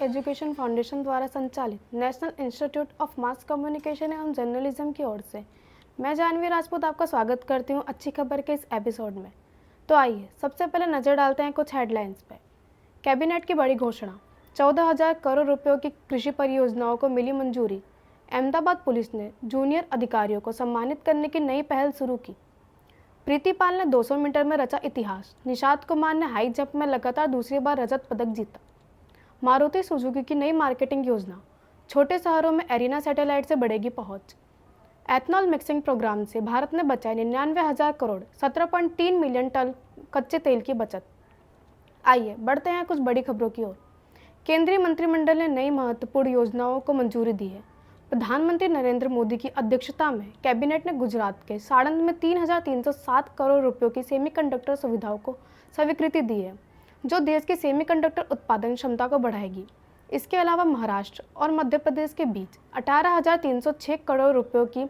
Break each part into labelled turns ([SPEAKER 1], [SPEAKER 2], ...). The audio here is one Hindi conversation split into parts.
[SPEAKER 1] एजुकेशन फाउंडेशन द्वारा संचालित national institute of mass communication एवं जर्नलिज्म की ओर से मैं जानवी राजपूत आपका स्वागत करती हूं अच्छी खबर के इस एपिसोड में। तो आइए सबसे पहले नज़र डालते हैं कुछ हेडलाइंस पे। कैबिनेट की बड़ी घोषणा, 14,000 करोड़ रुपयों की कृषि परियोजनाओं को मिली मंजूरी। अहमदाबाद पुलिस ने जूनियर अधिकारियों को सम्मानित करने की नई पहल शुरू की। प्रीति पाल ने 200 मीटर में रचा इतिहास। निषाद कुमार ने हाई जंप में लगातार दूसरी बार रजत पदक जीता। मारुति सुजुकी की नई मार्केटिंग योजना, छोटे शहरों में एरिना सैटेलाइट से बढ़ेगी पहुंच। एथनॉल मिक्सिंग प्रोग्राम से भारत ने बचाए 99,000 करोड़ 17.3 मिलियन टन कच्चे तेल की बचत। आइए बढ़ते हैं कुछ बड़ी खबरों की ओर। केंद्रीय मंत्रिमंडल ने नई महत्वपूर्ण योजनाओं को मंजूरी दी है। प्रधानमंत्री नरेंद्र मोदी की अध्यक्षता में कैबिनेट ने गुजरात के साणंद में 3,307 करोड़ रुपयों की सेमीकंडक्टर सुविधाओं को स्वीकृति दी है, जो देश की सेमीकंडक्टर उत्पादन क्षमता को बढ़ाएगी। इसके अलावा महाराष्ट्र और मध्य प्रदेश के बीच 18,306 करोड़ रुपयों की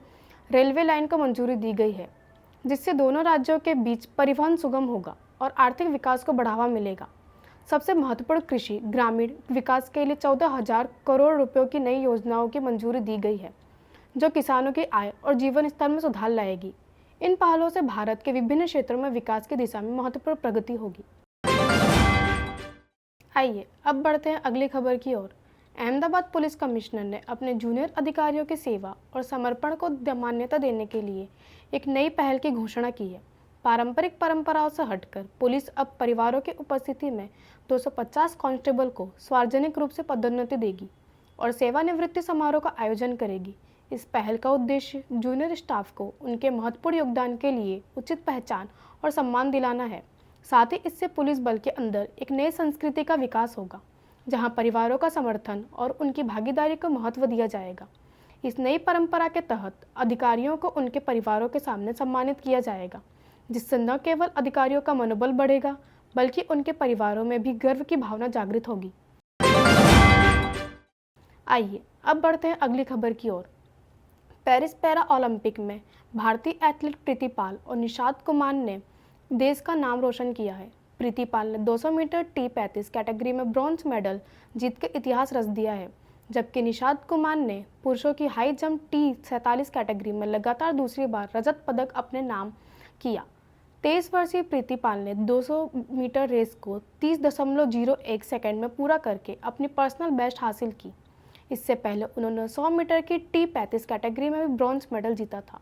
[SPEAKER 1] रेलवे लाइन को मंजूरी दी गई है, जिससे दोनों राज्यों के बीच परिवहन सुगम होगा और आर्थिक विकास को बढ़ावा मिलेगा। सबसे महत्वपूर्ण कृषि ग्रामीण विकास के लिए 14,000 करोड़ रुपयों की नई योजनाओं की मंजूरी दी गई है, जो किसानों की आय और जीवन स्तर में सुधार लाएगी। इन पहलों से भारत के विभिन्न क्षेत्रों में विकास की दिशा में महत्वपूर्ण प्रगति होगी। आइए अब बढ़ते हैं अगली खबर की ओर। अहमदाबाद पुलिस कमिश्नर ने अपने जूनियर अधिकारियों की सेवा और समर्पण को मान्यता देने के लिए एक नई पहल की घोषणा की है। पारंपरिक परंपराओं से हटकर पुलिस अब परिवारों की उपस्थिति में 250 कांस्टेबल को सार्वजनिक रूप से पदोन्नति देगी और सेवानिवृत्ति समारोह का आयोजन करेगी। इस पहल का उद्देश्य जूनियर स्टाफ को उनके महत्वपूर्ण योगदान के लिए उचित पहचान और सम्मान दिलाना है। साथ ही इससे पुलिस बल के अंदर एक नई संस्कृति का विकास होगा, जहां परिवारों का समर्थन और उनकी भागीदारी को महत्व दिया जाएगा। इस नई परंपरा के तहत अधिकारियों को उनके परिवारों के सामने सम्मानित किया जाएगा, जिससे न केवल अधिकारियों का मनोबल बढ़ेगा, बल्कि उनके परिवारों में भी गर्व की भावना जागृत होगी। आइए अब बढ़ते हैं अगली खबर की ओर। पेरिस पैरा ओलंपिक में भारतीय एथलीट प्रीति पाल और निषाद कुमार ने देश का नाम रोशन किया है। प्रीति पाल ने 200 मीटर T35 कैटेगरी में ब्रॉन्ज मेडल जीत के इतिहास रच दिया है, जबकि निषाद कुमार ने पुरुषों की हाई जंप T47 कैटेगरी में लगातार दूसरी बार रजत पदक अपने नाम किया। 23 वर्षीय प्रीति पाल ने 200 मीटर रेस को 30.01 सेकंड में पूरा करके अपनी पर्सनल बेस्ट हासिल की। इससे पहले उन्होंने 100 मीटर की T35 कैटेगरी में भी ब्रॉन्ज मेडल जीता था।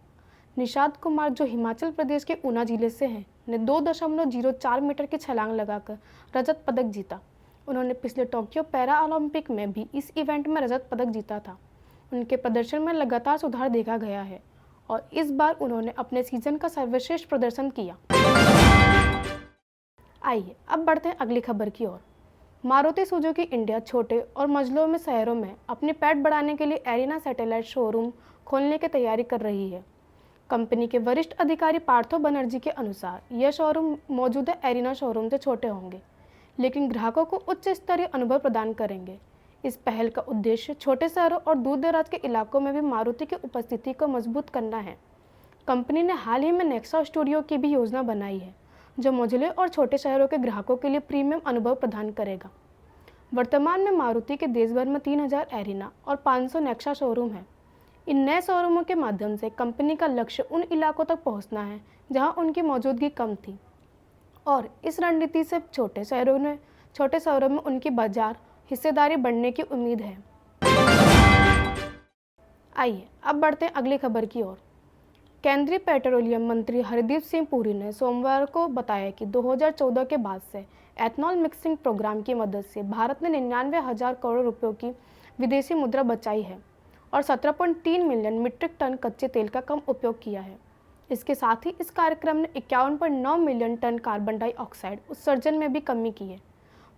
[SPEAKER 1] निषाद कुमार, जो हिमाचल प्रदेश के ऊना जिले से हैं, ने 2.04 मीटर की छलांग लगाकर रजत पदक जीता। उन्होंने पिछले टोक्यो पैरा ओलंपिक में भी इस इवेंट में रजत पदक जीता था। उनके प्रदर्शन में लगातार सुधार देखा गया है और इस बार उन्होंने अपने सीजन का सर्वश्रेष्ठ प्रदर्शन किया। आइए अब बढ़ते हैं अगली खबर की ओर। मारुति सुजुकी इंडिया छोटे और मझलों शहरों में अपनी पैठ बढ़ाने के लिए एरिना सैटेलाइट शोरूम खोलने की तैयारी कर रही है। कंपनी के वरिष्ठ अधिकारी पार्थो बनर्जी के अनुसार यह शोरूम मौजूदा एरिना शोरूम से छोटे होंगे, लेकिन ग्राहकों को उच्च स्तरीय अनुभव प्रदान करेंगे। इस पहल का उद्देश्य छोटे शहरों और दूर दराज के इलाकों में भी मारुति की उपस्थिति को मजबूत करना है। कंपनी ने हाल ही में नेक्सा स्टूडियो की भी योजना बनाई है, जो मझले और छोटे शहरों के ग्राहकों के लिए प्रीमियम अनुभव प्रदान करेगा। वर्तमान में मारुति के देश भर में 3,000 एरिना और 500 नेक्सा शोरूम हैं। इन नए शोरूमों के माध्यम से कंपनी का लक्ष्य उन इलाकों तक पहुंचना है जहां उनकी मौजूदगी कम थी, और इस रणनीति से छोटे शहरों में उनकी बाजार हिस्सेदारी बढ़ने की उम्मीद है। आइए अब बढ़ते हैं अगली खबर की ओर। केंद्रीय पेट्रोलियम मंत्री हरदीप सिंह पुरी ने सोमवार को बताया कि 2014 के बाद से एथनॉल मिक्सिंग प्रोग्राम की मदद से भारत ने 99,000 करोड़ रुपयों की विदेशी मुद्रा बचाई है और 17.3 मिलियन मीट्रिक टन कच्चे तेल का कम उपयोग किया है। इसके साथ ही इस कार्यक्रम ने 51.9 मिलियन टन कार्बन डाइऑक्साइड उत्सर्जन में भी कमी की है।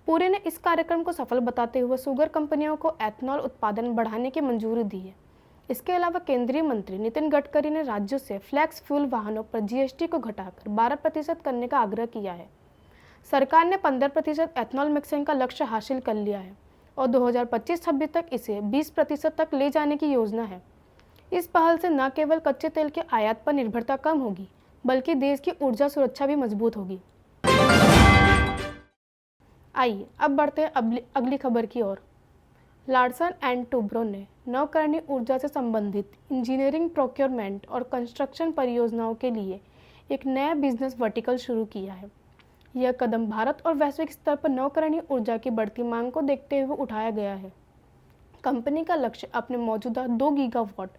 [SPEAKER 1] पुरी ने इस कार्यक्रम को सफल बताते हुए शुगर कंपनियों को एथनॉल उत्पादन बढ़ाने की मंजूरी दी है। इसके अलावा केंद्रीय मंत्री नितिन गडकरी ने राज्यों से फ्लैक्स फ्यूल वाहनों पर GST को घटाकर 12% करने का आग्रह किया है। सरकार ने 15% एथनॉल मिक्सिंग का लक्ष्य हासिल कर लिया है और 2025-26 तक इसे 20% तक ले जाने की योजना है। इस पहल से न केवल कच्चे तेल के आयात पर निर्भरता कम होगी, बल्कि देश की ऊर्जा सुरक्षा भी मजबूत होगी। आइए अब बढ़ते हैं अगली खबर की ओर। लार्सन एंड टूब्रो ने नवकरणीय ऊर्जा से संबंधित इंजीनियरिंग, प्रोक्योरमेंट और कंस्ट्रक्शन परियोजनाओं के लिए एक नया बिजनेस वर्टिकल शुरू किया है। यह कदम भारत और वैश्विक स्तर पर नवकरणीय ऊर्जा की बढ़ती मांग को देखते हुए उठाया गया है। कंपनी का लक्ष्य अपने मौजूदा 2 गीगावाट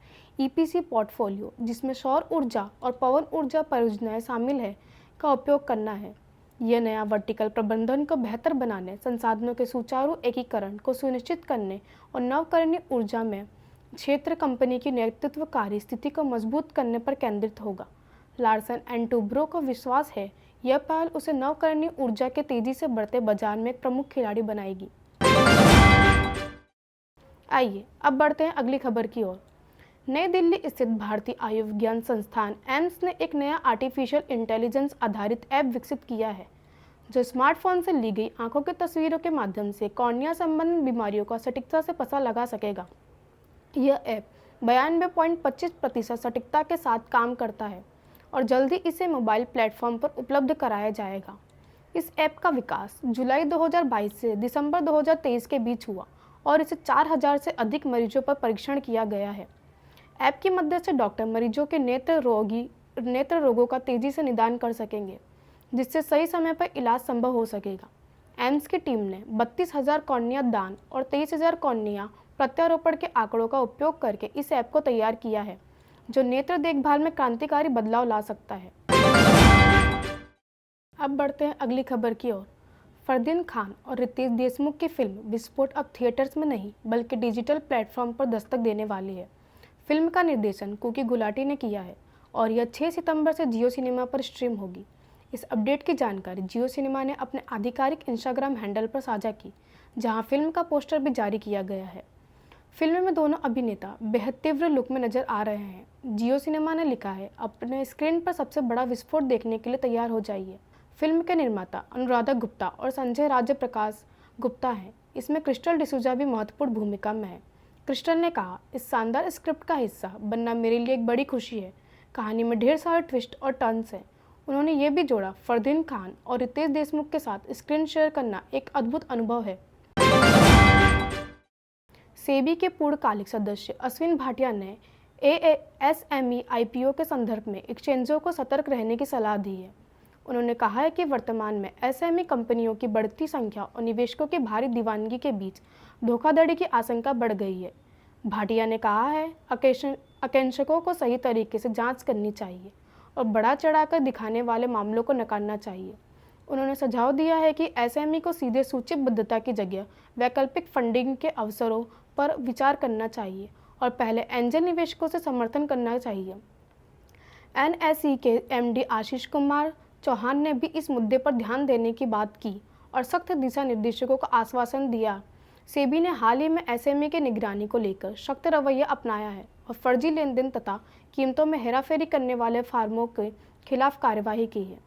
[SPEAKER 1] ईपीसी पोर्टफोलियो, जिसमें सौर ऊर्जा और पवन ऊर्जा परियोजनाएं शामिल है, का उपयोग करना है। यह नया वर्टिकल प्रबंधन को बेहतर बनाने, संसाधनों के सुचारू एकीकरण को सुनिश्चित करने और नवकरणीय ऊर्जा में क्षेत्र कंपनी की नेतृत्वकारी स्थिति को मजबूत करने पर केंद्रित होगा। लार्सन एंड टूब्रो को विश्वास है यह पहल उसे नवकरणीय ऊर्जा के तेजी से बढ़ते बाजार में एक प्रमुख खिलाड़ी बनाएगी। आइए अब बढ़ते हैं अगली खबर की ओर। नई दिल्ली स्थित भारतीय आयुर्विज्ञान संस्थान एम्स ने एक नया आर्टिफिशियल इंटेलिजेंस आधारित ऐप विकसित किया है, जो स्मार्टफोन से ली गई आंखों की तस्वीरों के माध्यम से कॉर्निया संबंधित बीमारियों का सटीकता से पता लगा सकेगा। यह ऐप 92.25% सटीकता के साथ काम करता है और जल्दी इसे मोबाइल प्लेटफॉर्म पर उपलब्ध कराया जाएगा। इस ऐप का विकास जुलाई 2022 से दिसंबर 2023 के बीच हुआ और इसे 4000 से अधिक मरीजों पर परीक्षण किया गया है। ऐप की मदद से डॉक्टर मरीजों के नेत्र रोगों का तेजी से निदान कर सकेंगे, जिससे सही समय पर इलाज संभव हो सकेगा। एम्स की टीम ने 32,000 कॉर्निया दान और 23,000 कॉर्निया प्रत्यारोपण के आंकड़ों का उपयोग करके इस ऐप को तैयार किया है, जो नेत्र देखभाल में क्रांतिकारी बदलाव ला सकता है। अब बढ़ते हैं अगली खबर की ओर। फरदीन खान और रितेश देशमुख की फिल्म विस्फोट अब थिएटर्स में नहीं बल्कि डिजिटल प्लेटफॉर्म पर दस्तक देने वाली है। फिल्म का निर्देशन कुकी गुलाटी ने किया है और यह 6 सितंबर से जियो सिनेमा पर स्ट्रीम होगी। इस अपडेट की जानकारी जियो सिनेमा ने अपने आधिकारिक इंस्टाग्राम हैंडल पर साझा की, जहां फिल्म का पोस्टर भी जारी किया गया है। फिल्म में दोनों अभिनेता बेहद तीव्र लुक में नजर आ रहे हैं। जियो सिनेमा ने लिखा है, अपने स्क्रीन पर सबसे बड़ा विस्फोट देखने के लिए तैयार हो जाइए। फिल्म के निर्माता अनुराधा गुप्ता और संजय राज्य प्रकाश गुप्ता हैं। इसमें क्रिस्टल डिसूजा भी महत्वपूर्ण भूमिका में है। क्रिस्टल ने कहा, इस शानदार स्क्रिप्ट का हिस्सा बनना मेरे लिए एक बड़ी खुशी है। कहानी में ढेर सारे ट्विस्ट और टर्न्स हैं। उन्होंने ये भी जोड़ा, फरदीन खान और रितेश देशमुख के साथ स्क्रीन शेयर करना एक अद्भुत अनुभव है। सेबी के पूर्णकालिक सदस्य अश्विन भाटिया ने एएसएमई आईपीओ के संदर्भ में एक्सचेंजों को सतर्क रहने की सलाह दी है। उन्होंने कहा है कि वर्तमान में एसएमई कंपनियों की बढ़ती संख्या और निवेशकों की भारी दीवानगी के बीच धोखाधड़ी की आशंका बढ़ गई है। भाटिया ने कहा है, आकांक्षकों को सही तरीके से जांच करनी चाहिए और बढ़ा चढ़ाकर दिखाने वाले मामलों को नकारना चाहिए। उन्होंने सुझाव दिया है कि एसएमई को सीधे सूचीबद्धता की जगह वैकल्पिक फंडिंग के अवसरों पर विचार करना चाहिए और पहले एंजल निवेशकों से समर्थन करना चाहिए। एनएसई के एमडी आशीष कुमार चौहान ने भी इस मुद्दे पर ध्यान देने की बात की और सख्त दिशा निर्देशों का आश्वासन दिया। सेबी ने हाल ही में एसएमई की निगरानी को लेकर सख्त रवैया अपनाया है और फर्जी लेन देन तथा कीमतों में हेराफेरी करने वाले फार्मों के खिलाफ कार्रवाई की है।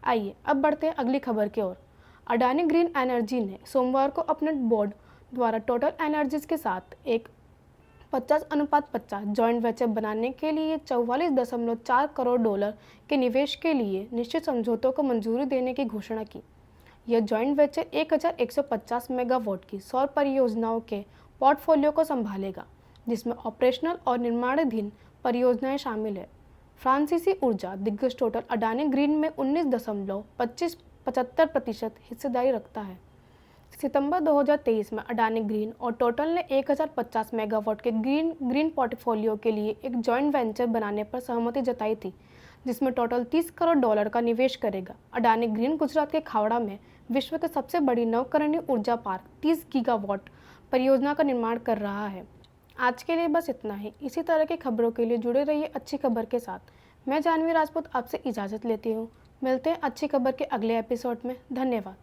[SPEAKER 1] आइए अब बढ़ते हैं अगली खबर की ओर। अडानी ग्रीन एनर्जी ने सोमवार को अपने बोर्ड द्वारा टोटल एनर्जीज के साथ एक 50:50 जॉइंट वेंचर बनाने के लिए $44.4 करोड़ के निवेश के लिए निश्चित समझौतों को मंजूरी देने की घोषणा की। यह जॉइंट वेंचर 1150 मेगावाट की सौर परियोजनाओं के पोर्टफोलियो को संभालेगा, जिसमें ऑपरेशनल और निर्माणाधीन परियोजनाएं शामिल हैं। फ्रांसीसी ऊर्जा दिग्गज टोटल अडानी ग्रीन में 19.75% हिस्सेदारी रखता है। सितंबर 2023 में अडानी ग्रीन और टोटल ने 1050 मेगावाट के ग्रीन पोर्टफोलियो के लिए एक जॉइंट वेंचर बनाने पर सहमति जताई थी, जिसमें टोटल $30 करोड़ का निवेश करेगा। अडानी ग्रीन गुजरात के खावड़ा में विश्व के सबसे बड़ी नवकरणीय ऊर्जा पार्क 30 गीगावाट परियोजना का निर्माण कर रहा है। आज के लिए बस इतना ही। इसी तरह की खबरों के लिए जुड़े रहिए अच्छी खबर के साथ। मैं जानवी राजपूत आपसे इजाज़त लेती हूँ। मिलते हैं अच्छी खबर के अगले एपिसोड में। धन्यवाद।